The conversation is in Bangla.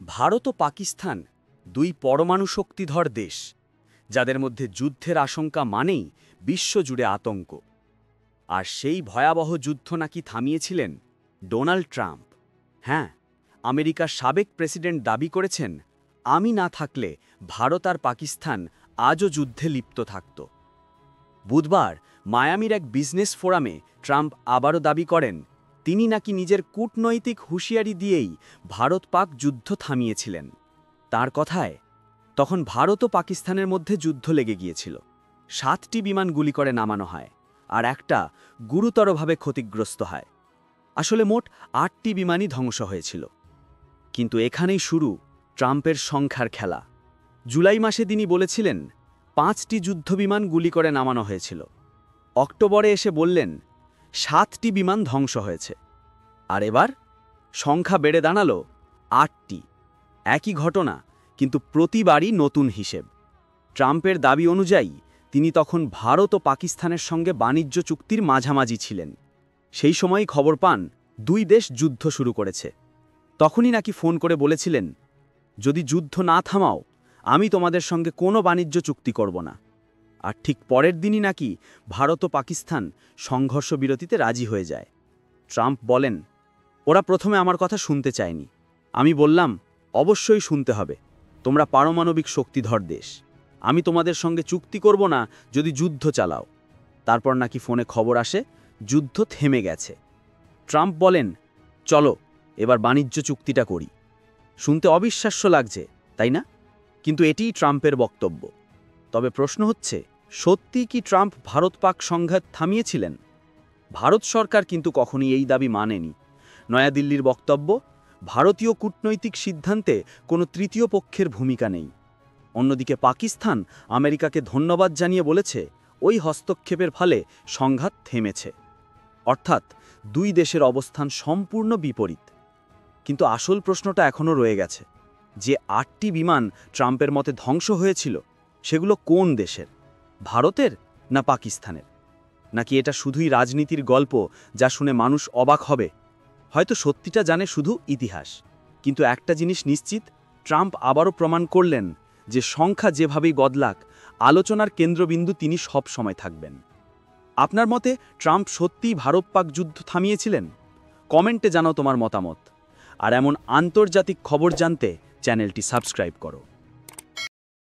ভারত ও পাকিস্তান দুই পরমাণু শক্তিধর দেশ, যাদের মধ্যে যুদ্ধের আশঙ্কা মানেই বিশ্বজুড়ে আতঙ্ক। আর সেই ভয়াবহ যুদ্ধ নাকি থামিয়েছিলেন ডোনাল্ড ট্রাম্প। হ্যাঁ, আমেরিকার সাবেক প্রেসিডেন্ট দাবি করেছেন, আমি না থাকলে ভারত আর পাকিস্তান আজও যুদ্ধে লিপ্ত থাকত। বুধবার মায়ামির এক বিজনেস ফোরামে ট্রাম্প আবারও দাবি করেন, তিনি নাকি নিজের কূটনৈতিক হুঁশিয়ারি দিয়েই ভারত-পাক যুদ্ধ থামিয়েছিলেন। তার কথায়, তখন ভারত ও পাকিস্তানের মধ্যে যুদ্ধ লেগে গিয়েছিল। 7টি বিমান গুলি করে নামানো হয়, আর একটা গুরুতরভাবে ক্ষতিগ্রস্ত হয়। আসলে মোট 8টি বিমানই ধ্বংস হয়েছিল। কিন্তু এখানেই শুরু ট্রাম্পের সংখ্যার খেলা। জুলাই মাসে তিনি বলেছিলেন 5টি যুদ্ধবিমান গুলি করে নামানো হয়েছিল। অক্টোবরে এসে বললেন 7টি বিমান ধ্বংস হয়েছে। আর এবার সংখ্যা বেড়ে দাঁড়ালো 8টি। একই ঘটনা, কিন্তু প্রতিবারই নতুন হিসেব। ট্রাম্পের দাবি অনুযায়ী তিনি তখন ভারত ও পাকিস্তানের সঙ্গে বাণিজ্য চুক্তির মাঝামাঝি ছিলেন। সেই সময়ই খবর পান দুই দেশ যুদ্ধ শুরু করেছে। তখনই নাকি ফোন করে বলেছিলেন, যদি যুদ্ধ না থামাও, আমি তোমাদের সঙ্গে কোনো বাণিজ্য চুক্তি করব না। আর ঠিক পরের দিনই নাকি ভারত ও পাকিস্তান সংঘর্ষ বিরতিতে রাজি হয়ে যায়। ট্রাম্প বলেন, ওরা প্রথমে আমার কথা শুনতে চায়নি। আমি বললাম, অবশ্যই শুনতে হবে, তোমরা পারমাণবিক শক্তিধর দেশ। আমি তোমাদের সঙ্গে চুক্তি করব না যদি যুদ্ধ চালাও। তারপর নাকি ফোনে খবর আসে যুদ্ধ থেমে গেছে। ট্রাম্প বলেন, চলো এবার বাণিজ্য চুক্তিটা করি। শুনতে অবিশ্বাস্য লাগছে, তাই না? কিন্তু এটিই ট্রাম্পের বক্তব্য। তবে প্রশ্ন হচ্ছে, সত্যিই কি ট্রাম্প ভারত-পাক সংঘাত থামিয়েছিলেন? ভারত সরকার কিন্তু কখনই এই দাবি মানেনি। নয়াদিল্লির বক্তব্য, ভারতীয় কূটনৈতিক সিদ্ধান্তে কোনো তৃতীয় পক্ষের ভূমিকা নেই। অন্যদিকে পাকিস্তান আমেরিকাকে ধন্যবাদ জানিয়ে বলেছে, ওই হস্তক্ষেপের ফলে সংঘাত থেমেছে। অর্থাৎ দুই দেশের অবস্থান সম্পূর্ণ বিপরীত। কিন্তু আসল প্রশ্নটা এখনও রয়ে গেছে, যে 8টি বিমান ট্রাম্পের মতে ধ্বংস হয়েছিল, সেগুলো কোন দেশের? ভারতের না পাকিস্তানের? নাকি এটা শুধুই রাজনীতির গল্প, যা শুনে মানুষ অবাক হবে? হয়তো সত্যিটা জানে শুধু ইতিহাস। কিন্তু একটা জিনিস নিশ্চিত, ট্রাম্প আবারও প্রমাণ করলেন যে সংখ্যা যেভাবেই বদলাক, আলোচনার কেন্দ্রবিন্দু তিনি সব সময় থাকবেন। আপনার মতে ট্রাম্প সত্যিই ভারত-পাক যুদ্ধ থামিয়েছিলেন? কমেন্টে জানাও তোমার মতামত। আর এমন আন্তর্জাতিক খবর জানতে চ্যানেলটি সাবস্ক্রাইব করো।